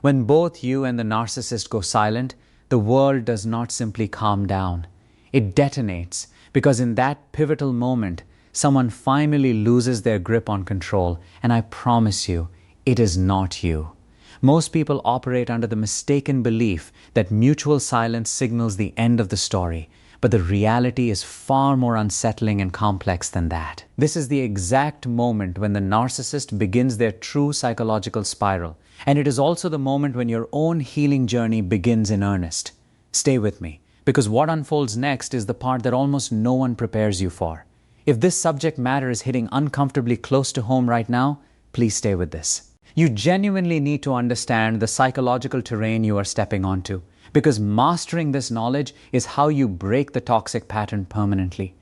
When both you and the narcissist go silent, the world does not simply calm down. It detonates, because in that pivotal moment, someone finally loses their grip on control, and I promise you, it is not you. Most people operate under the mistaken belief that mutual silence signals the end of the story, but the reality is far more unsettling and complex than that. This is the exact moment when the narcissist begins their true psychological spiral, and it is also the moment when your own healing journey begins in earnest. Stay with me, because what unfolds next is the part that almost no one prepares you for. If this subject matter is hitting uncomfortably close to home right now, please stay with this. You genuinely need to understand the psychological terrain you are stepping onto, because mastering this knowledge is how you break the toxic pattern permanently.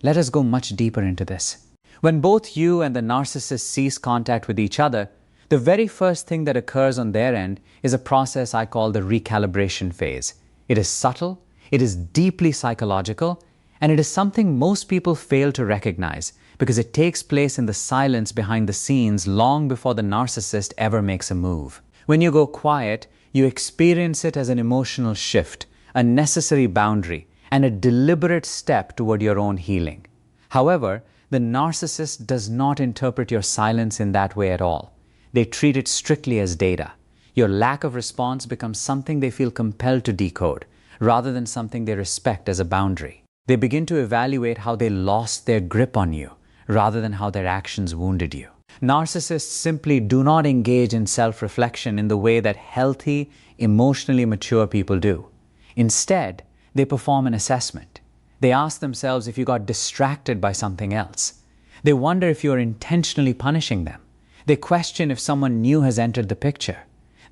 Let us go much deeper into this. When both you and the narcissist cease contact with each other, the very first thing that occurs on their end is a process I call the recalibration phase. It is subtle, it is deeply psychological, and it is something most people fail to recognize because it takes place in the silence behind the scenes long before the narcissist ever makes a move. When you go quiet, you experience it as an emotional shift, a necessary boundary, and a deliberate step toward your own healing. However, the narcissist does not interpret your silence in that way at all. They treat it strictly as data. Your lack of response becomes something they feel compelled to decode, rather than something they respect as a boundary. They begin to evaluate how they lost their grip on you, rather than how their actions wounded you. Narcissists simply do not engage in self-reflection in the way that healthy, emotionally mature people do. Instead, they perform an assessment. They ask themselves if you got distracted by something else. They wonder if you are intentionally punishing them. They question if someone new has entered the picture.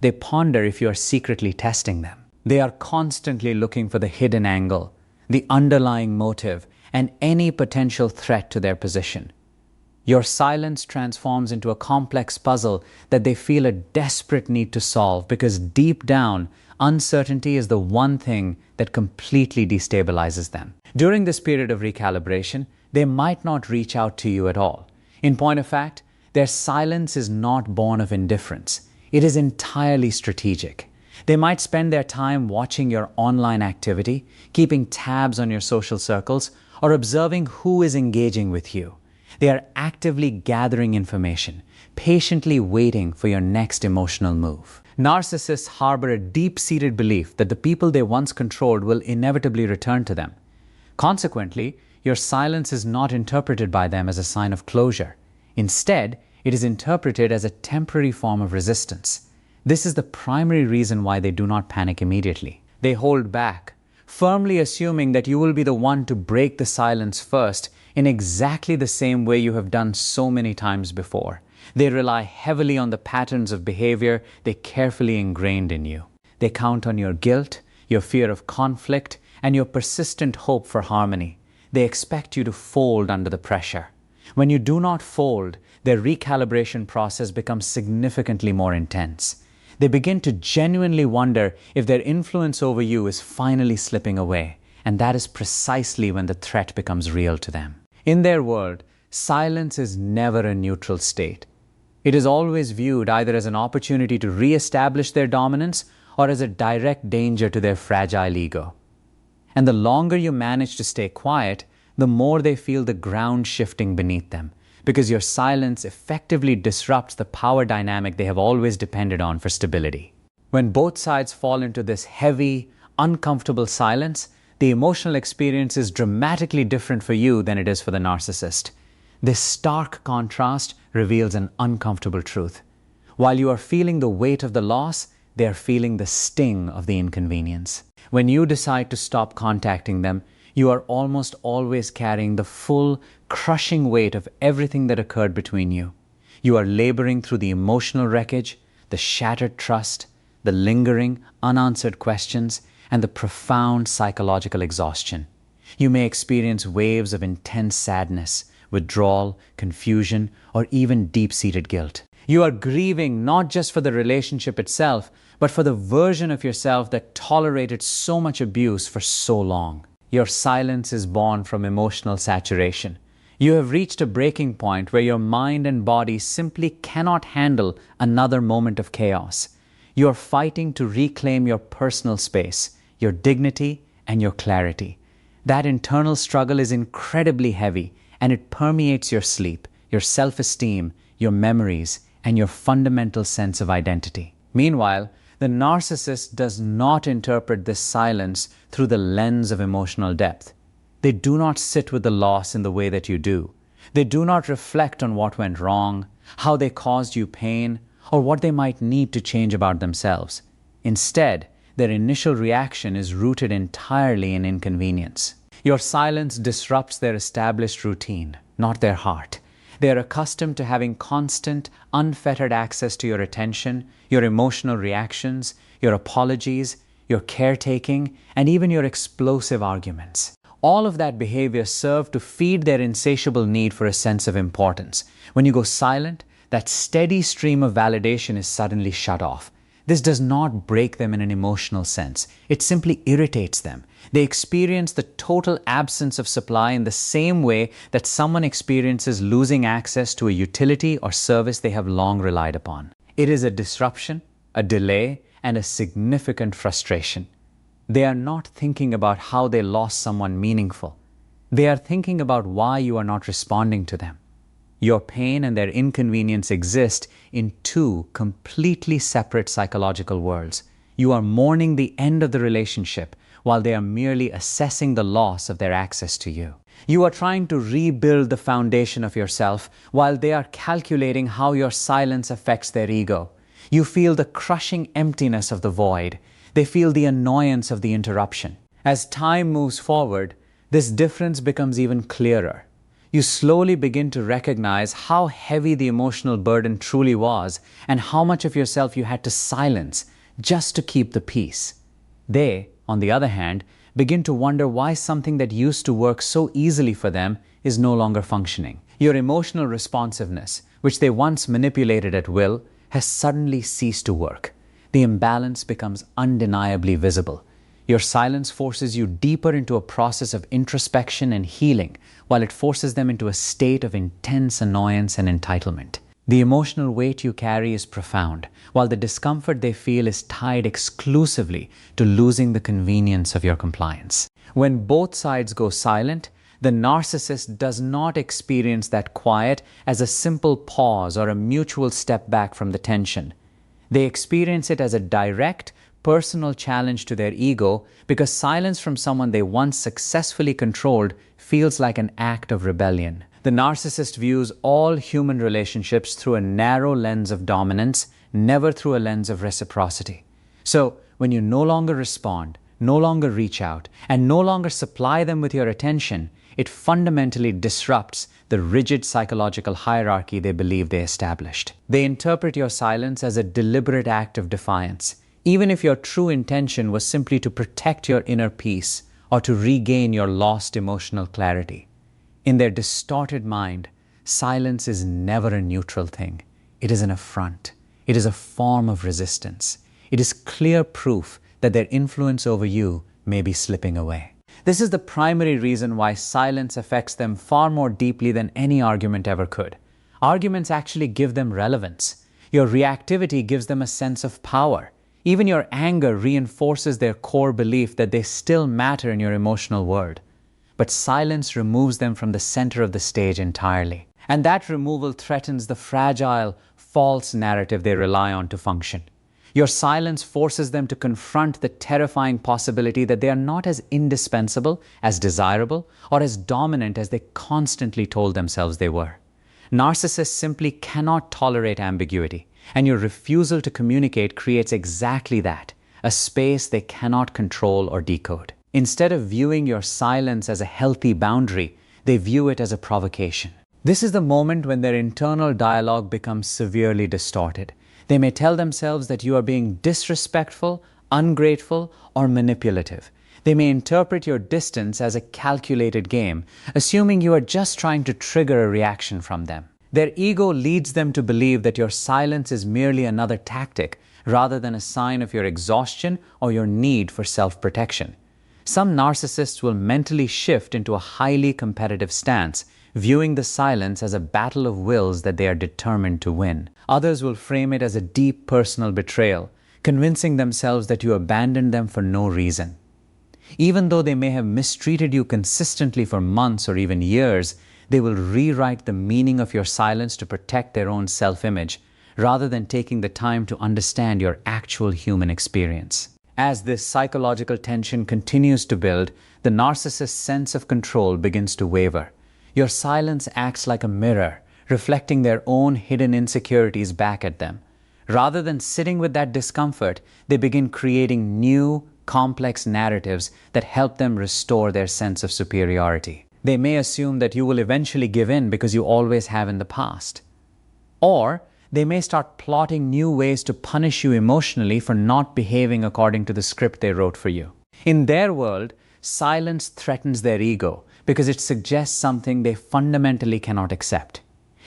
They ponder if you are secretly testing them. They are constantly looking for the hidden angle, the underlying motive, and any potential threat to their position. Your silence transforms into a complex puzzle that they feel a desperate need to solve because deep down, uncertainty is the one thing that completely destabilizes them. During this period of recalibration, they might not reach out to you at all. In point of fact, their silence is not born of indifference. It is entirely strategic. They might spend their time watching your online activity, keeping tabs on your social circles, or observing who is engaging with you. They are actively gathering information, patiently waiting for your next emotional move. Narcissists harbor a deep-seated belief that the people they once controlled will inevitably return to them. Consequently, your silence is not interpreted by them as a sign of closure. Instead, it is interpreted as a temporary form of resistance. This is the primary reason why they do not panic immediately. They hold back, firmly assuming that you will be the one to break the silence first in exactly the same way you have done so many times before. They rely heavily on the patterns of behavior they carefully ingrained in you. They count on your guilt, your fear of conflict, and your persistent hope for harmony. They expect you to fold under the pressure. When you do not fold, their recalibration process becomes significantly more intense. They begin to genuinely wonder if their influence over you is finally slipping away, and that is precisely when the threat becomes real to them. In their world, silence is never a neutral state. It is always viewed either as an opportunity to re-establish their dominance or as a direct danger to their fragile ego. And the longer you manage to stay quiet, the more they feel the ground shifting beneath them, because your silence effectively disrupts the power dynamic they have always depended on for stability. When both sides fall into this heavy, uncomfortable silence, the emotional experience is dramatically different for you than it is for the narcissist. This stark contrast reveals an uncomfortable truth. While you are feeling the weight of the loss, they are feeling the sting of the inconvenience. When you decide to stop contacting them, you are almost always carrying the full, crushing weight of everything that occurred between you. You are laboring through the emotional wreckage, the shattered trust, the lingering, unanswered questions, and the profound psychological exhaustion. You may experience waves of intense sadness, withdrawal, confusion, or even deep-seated guilt. You are grieving not just for the relationship itself, but for the version of yourself that tolerated so much abuse for so long. Your silence is born from emotional saturation. You have reached a breaking point where your mind and body simply cannot handle another moment of chaos. You are fighting to reclaim your personal space, your dignity, and your clarity. That internal struggle is incredibly heavy, and it permeates your sleep, your self-esteem, your memories, and your fundamental sense of identity. Meanwhile, the narcissist does not interpret this silence through the lens of emotional depth. They do not sit with the loss in the way that you do. They do not reflect on what went wrong, how they caused you pain, or what they might need to change about themselves. Instead, their initial reaction is rooted entirely in inconvenience. Your silence disrupts their established routine, not their heart. They are accustomed to having constant, unfettered access to your attention, your emotional reactions, your apologies, your caretaking, and even your explosive arguments. All of that behavior serves to feed their insatiable need for a sense of importance. When you go silent, that steady stream of validation is suddenly shut off. This does not break them in an emotional sense. It simply irritates them. They experience the total absence of supply in the same way that someone experiences losing access to a utility or service they have long relied upon. It is a disruption, a delay, and a significant frustration. They are not thinking about how they lost someone meaningful. They are thinking about why you are not responding to them. Your pain and their inconvenience exist in two completely separate psychological worlds. You are mourning the end of the relationship while they are merely assessing the loss of their access to you. You are trying to rebuild the foundation of yourself while they are calculating how your silence affects their ego. You feel the crushing emptiness of the void. They feel the annoyance of the interruption. As time moves forward, this difference becomes even clearer. You slowly begin to recognize how heavy the emotional burden truly was and how much of yourself you had to silence just to keep the peace. They, on the other hand, begin to wonder why something that used to work so easily for them is no longer functioning. Your emotional responsiveness, which they once manipulated at will, has suddenly ceased to work. The imbalance becomes undeniably visible. Your silence forces you deeper into a process of introspection and healing, while it forces them into a state of intense annoyance and entitlement. The emotional weight you carry is profound, while the discomfort they feel is tied exclusively to losing the convenience of your compliance. When both sides go silent, the narcissist does not experience that quiet as a simple pause or a mutual step back from the tension. They experience it as a direct, personal challenge to their ego because silence from someone they once successfully controlled feels like an act of rebellion. The narcissist views all human relationships through a narrow lens of dominance, never through a lens of reciprocity. So, when you no longer respond, no longer reach out, and no longer supply them with your attention, it fundamentally disrupts the rigid psychological hierarchy they believe they established. They interpret your silence as a deliberate act of defiance, even if your true intention was simply to protect your inner peace or to regain your lost emotional clarity. In their distorted mind, silence is never a neutral thing. It is an affront. It is a form of resistance. It is clear proof that their influence over you may be slipping away. This is the primary reason why silence affects them far more deeply than any argument ever could. Arguments actually give them relevance. Your reactivity gives them a sense of power. Even your anger reinforces their core belief that they still matter in your emotional world. But silence removes them from the center of the stage entirely. And that removal threatens the fragile, false narrative they rely on to function. Your silence forces them to confront the terrifying possibility that they are not as indispensable, as desirable, or as dominant as they constantly told themselves they were. Narcissists simply cannot tolerate ambiguity, and your refusal to communicate creates exactly that, a space they cannot control or decode. Instead of viewing your silence as a healthy boundary, they view it as a provocation. This is the moment when their internal dialogue becomes severely distorted. They may tell themselves that you are being disrespectful, ungrateful, or manipulative. They may interpret your distance as a calculated game, assuming you are just trying to trigger a reaction from them. Their ego leads them to believe that your silence is merely another tactic, rather than a sign of your exhaustion or your need for self-protection. Some narcissists will mentally shift into a highly competitive stance, viewing the silence as a battle of wills that they are determined to win. Others will frame it as a deep personal betrayal, convincing themselves that you abandoned them for no reason. Even though they may have mistreated you consistently for months or even years, they will rewrite the meaning of your silence to protect their own self-image, rather than taking the time to understand your actual human experience. As this psychological tension continues to build, the narcissist's sense of control begins to waver. Your silence acts like a mirror, reflecting their own hidden insecurities back at them. Rather than sitting with that discomfort, they begin creating new, complex narratives that help them restore their sense of superiority. They may assume that you will eventually give in because you always have in the past. Or they may start plotting new ways to punish you emotionally for not behaving according to the script they wrote for you. In their world, silence threatens their ego because it suggests something they fundamentally cannot accept.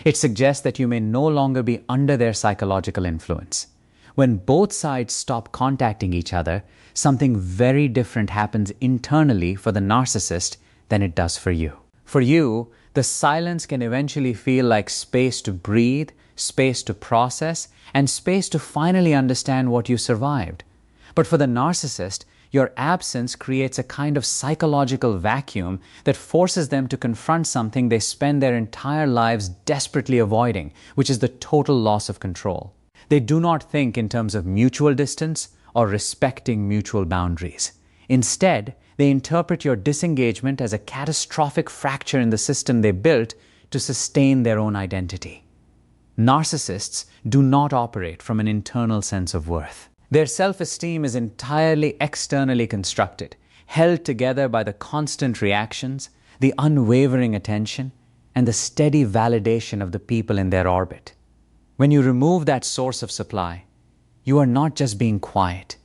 It suggests that you may no longer be under their psychological influence. When both sides stop contacting each other, something very different happens internally for the narcissist than it does for you. For you, the silence can eventually feel like space to breathe, space to process, and space to finally understand what you survived. But for the narcissist, your absence creates a kind of psychological vacuum that forces them to confront something they spend their entire lives desperately avoiding, which is the total loss of control. They do not think in terms of mutual distance or respecting mutual boundaries. Instead, they interpret your disengagement as a catastrophic fracture in the system they built to sustain their own identity. Narcissists do not operate from an internal sense of worth. Their self-esteem is entirely externally constructed, held together by the constant reactions, the unwavering attention, and the steady validation of the people in their orbit. When you remove that source of supply, you are not just being quiet.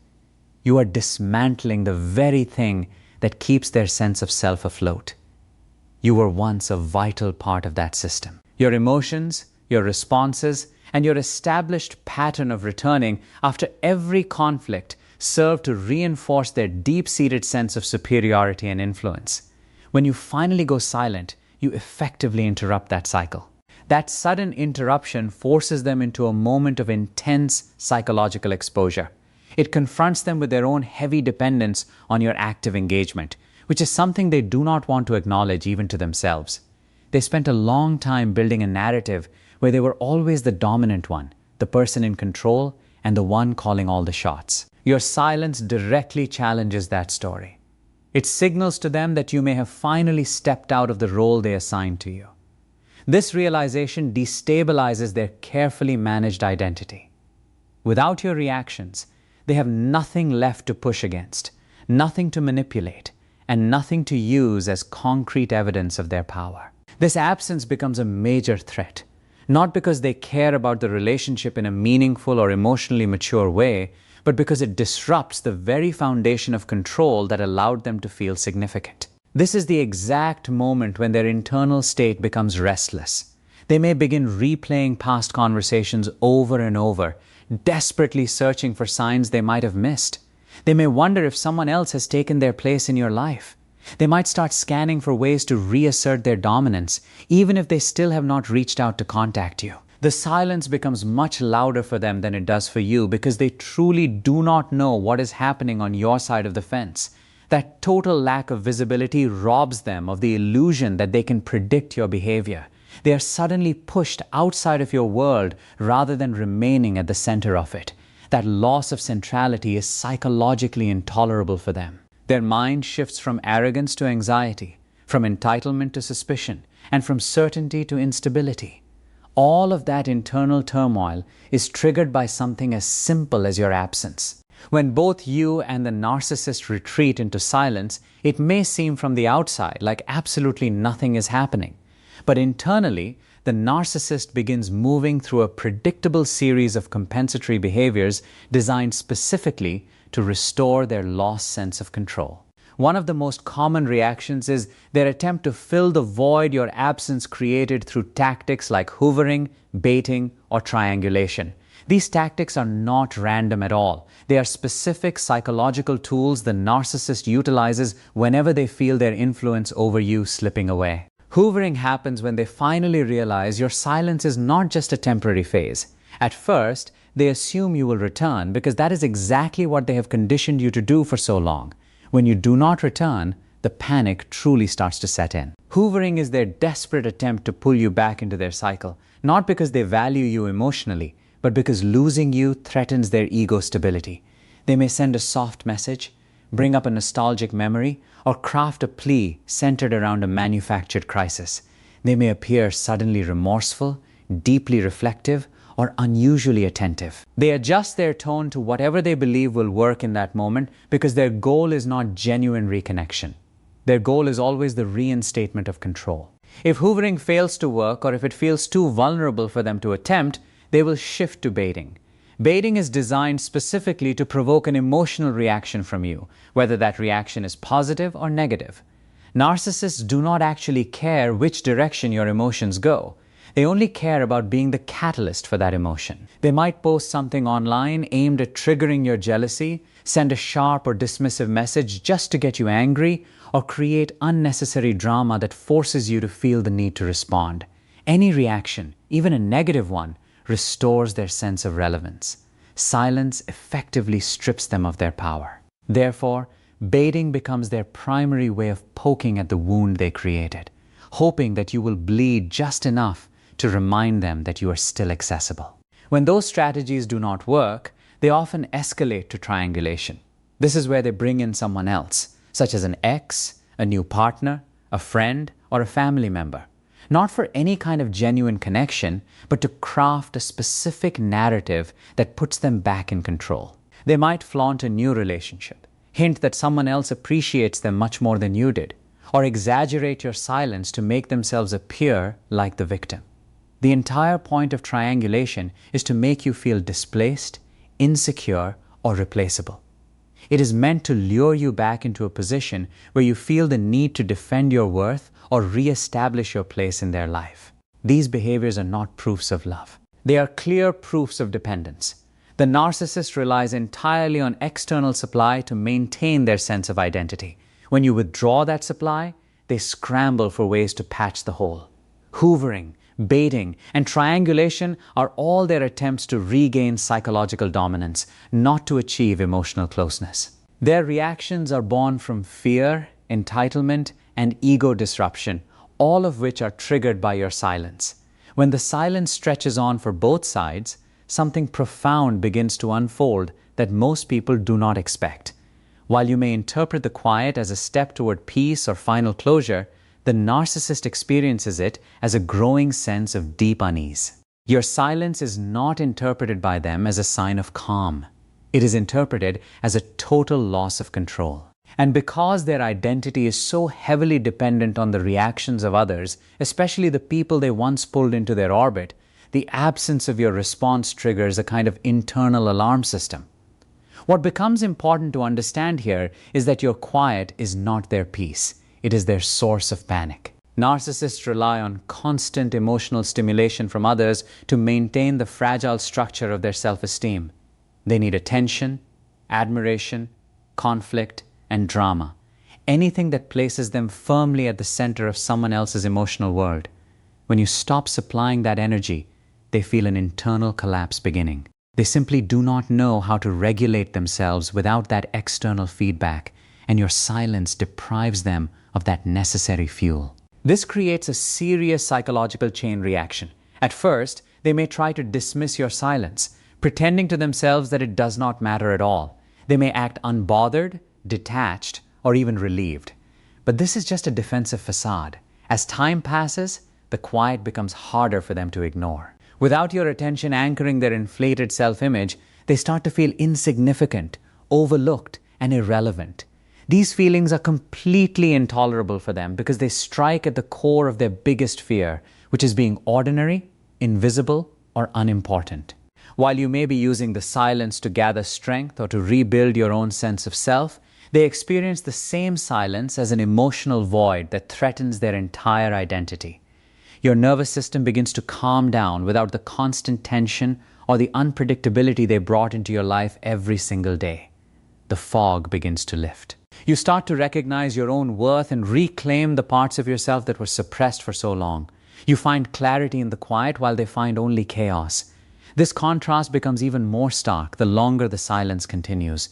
You are dismantling the very thing that keeps their sense of self afloat. You were once a vital part of that system. Your emotions, your responses, and your established pattern of returning after every conflict serve to reinforce their deep-seated sense of superiority and influence. When you finally go silent, you effectively interrupt that cycle. That sudden interruption forces them into a moment of intense psychological exposure. It confronts them with their own heavy dependence on your active engagement, which is something they do not want to acknowledge even to themselves. They spent a long time building a narrative where they were always the dominant one, the person in control, and the one calling all the shots. Your silence directly challenges that story. It signals to them that you may have finally stepped out of the role they assigned to you. This realization destabilizes their carefully managed identity. Without your reactions, they have nothing left to push against, nothing to manipulate, and nothing to use as concrete evidence of their power. This absence becomes a major threat, not because they care about the relationship in a meaningful or emotionally mature way, but because it disrupts the very foundation of control that allowed them to feel significant. This is the exact moment when their internal state becomes restless. They may begin replaying past conversations over and over, desperately searching for signs they might have missed. They may wonder if someone else has taken their place in your life. They might start scanning for ways to reassert their dominance, even if they still have not reached out to contact you. The silence becomes much louder for them than it does for you because they truly do not know what is happening on your side of the fence. That total lack of visibility robs them of the illusion that they can predict your behavior. They are suddenly pushed outside of your world rather than remaining at the center of it. That loss of centrality is psychologically intolerable for them. Their mind shifts from arrogance to anxiety, from entitlement to suspicion, and from certainty to instability. All of that internal turmoil is triggered by something as simple as your absence. When both you and the narcissist retreat into silence, it may seem from the outside like absolutely nothing is happening. But internally, the narcissist begins moving through a predictable series of compensatory behaviors designed specifically to restore their lost sense of control. One of the most common reactions is their attempt to fill the void your absence created through tactics like hoovering, baiting, or triangulation. These tactics are not random at all. They are specific psychological tools the narcissist utilizes whenever they feel their influence over you slipping away. Hoovering happens when they finally realize your silence is not just a temporary phase. At first, they assume you will return because that is exactly what they have conditioned you to do for so long. When you do not return, the panic truly starts to set in. Hoovering is their desperate attempt to pull you back into their cycle, not because they value you emotionally, but because losing you threatens their ego stability. They may send a soft message, bring up a nostalgic memory, or craft a plea centered around a manufactured crisis. They may appear suddenly remorseful, deeply reflective, or unusually attentive. They adjust their tone to whatever they believe will work in that moment because their goal is not genuine reconnection. Their goal is always the reinstatement of control. If hoovering fails to work, or if it feels too vulnerable for them to attempt, they will shift to baiting. Baiting is designed specifically to provoke an emotional reaction from you, whether that reaction is positive or negative. Narcissists do not actually care which direction your emotions go. They only care about being the catalyst for that emotion. They might post something online aimed at triggering your jealousy, send a sharp or dismissive message just to get you angry, or create unnecessary drama that forces you to feel the need to respond. Any reaction, even a negative one, restores their sense of relevance. Silence effectively strips them of their power. Therefore, baiting becomes their primary way of poking at the wound they created, hoping that you will bleed just enough to remind them that you are still accessible. When those strategies do not work, they often escalate to triangulation. This is where they bring in someone else, such as an ex, a new partner, a friend, or a family member. Not for any kind of genuine connection, but to craft a specific narrative that puts them back in control. They might flaunt a new relationship, hint that someone else appreciates them much more than you did, or exaggerate your silence to make themselves appear like the victim. The entire point of triangulation is to make you feel displaced, insecure, or replaceable. It is meant to lure you back into a position where you feel the need to defend your worth or re-establish your place in their life. These behaviors are not proofs of love. They are clear proofs of dependence. The narcissist relies entirely on external supply to maintain their sense of identity. When you withdraw that supply, they scramble for ways to patch the hole. Hoovering, baiting, and triangulation are all their attempts to regain psychological dominance, not to achieve emotional closeness. Their reactions are born from fear, entitlement, and ego disruption, all of which are triggered by your silence. When the silence stretches on for both sides, something profound begins to unfold that most people do not expect. While you may interpret the quiet as a step toward peace or final closure, the narcissist experiences it as a growing sense of deep unease. Your silence is not interpreted by them as a sign of calm. It is interpreted as a total loss of control. And because their identity is so heavily dependent on the reactions of others, especially the people they once pulled into their orbit, the absence of your response triggers a kind of internal alarm system. What becomes important to understand here is that your quiet is not their peace. It is their source of panic. Narcissists rely on constant emotional stimulation from others to maintain the fragile structure of their self-esteem. They need attention, admiration, conflict, and drama. Anything that places them firmly at the center of someone else's emotional world. When you stop supplying that energy, they feel an internal collapse beginning. They simply do not know how to regulate themselves without that external feedback, and your silence deprives them of that necessary fuel. This creates a serious psychological chain reaction. At first, they may try to dismiss your silence, pretending to themselves that it does not matter at all. They may act unbothered, detached, or even relieved. But this is just a defensive facade. As time passes, the quiet becomes harder for them to ignore. Without your attention anchoring their inflated self-image, they start to feel insignificant, overlooked, and irrelevant. These feelings are completely intolerable for them because they strike at the core of their biggest fear, which is being ordinary, invisible, or unimportant. While you may be using the silence to gather strength or to rebuild your own sense of self, they experience the same silence as an emotional void that threatens their entire identity. Your nervous system begins to calm down without the constant tension or the unpredictability they brought into your life every single day. The fog begins to lift. You start to recognize your own worth and reclaim the parts of yourself that were suppressed for so long. You find clarity in the quiet while they find only chaos. This contrast becomes even more stark the longer the silence continues.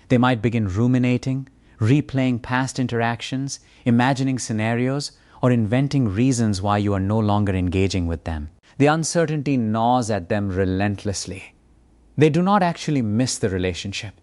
They might begin ruminating, replaying past interactions, imagining scenarios, or inventing reasons why you are no longer engaging with them. The uncertainty gnaws at them relentlessly. They do not actually miss the relationship.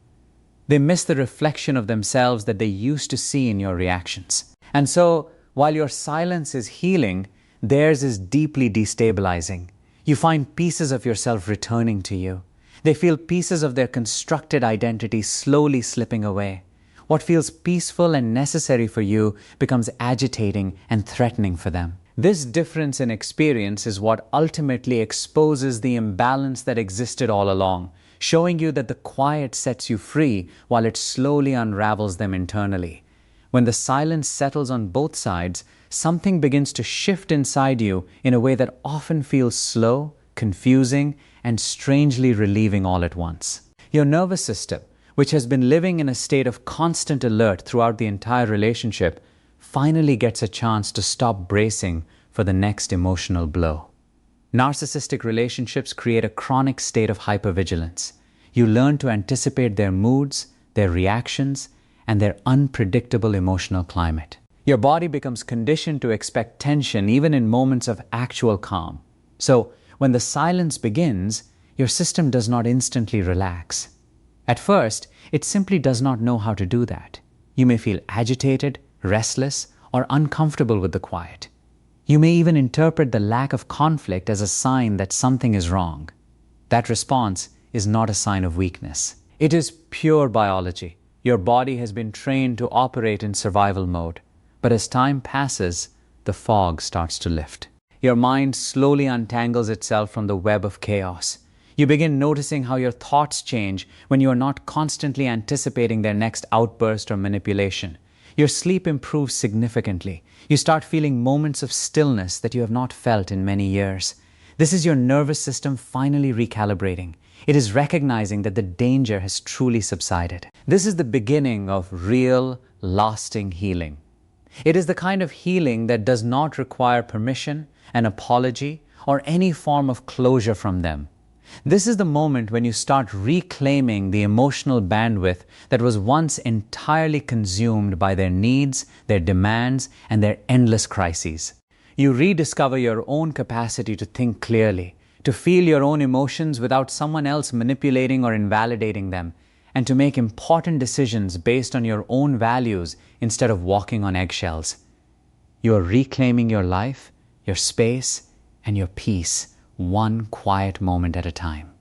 They miss the reflection of themselves that they used to see in your reactions. And so, while your silence is healing, theirs is deeply destabilizing. You find pieces of yourself returning to you. They feel pieces of their constructed identity slowly slipping away. What feels peaceful and necessary for you becomes agitating and threatening for them. This difference in experience is what ultimately exposes the imbalance that existed all along, showing you that the quiet sets you free while it slowly unravels them internally. When the silence settles on both sides, something begins to shift inside you in a way that often feels slow, confusing, and strangely relieving all at once. Your nervous system, which has been living in a state of constant alert throughout the entire relationship, finally gets a chance to stop bracing for the next emotional blow. Narcissistic relationships create a chronic state of hypervigilance. You learn to anticipate their moods, their reactions, and their unpredictable emotional climate. Your body becomes conditioned to expect tension even in moments of actual calm. So, when the silence begins, your system does not instantly relax. At first, it simply does not know how to do that. You may feel agitated, restless, or uncomfortable with the quiet. You may even interpret the lack of conflict as a sign that something is wrong. That response is not a sign of weakness. It is pure biology. Your body has been trained to operate in survival mode. But as time passes, the fog starts to lift. Your mind slowly untangles itself from the web of chaos. You begin noticing how your thoughts change when you are not constantly anticipating their next outburst or manipulation. Your sleep improves significantly. You start feeling moments of stillness that you have not felt in many years. This is your nervous system finally recalibrating. It is recognizing that the danger has truly subsided. This is the beginning of real, lasting healing. It is the kind of healing that does not require permission, an apology, or any form of closure from them. This is the moment when you start reclaiming the emotional bandwidth that was once entirely consumed by their needs, their demands, and their endless crises. You rediscover your own capacity to think clearly, to feel your own emotions without someone else manipulating or invalidating them, and to make important decisions based on your own values instead of walking on eggshells. You are reclaiming your life, your space, and your peace, one quiet moment at a time.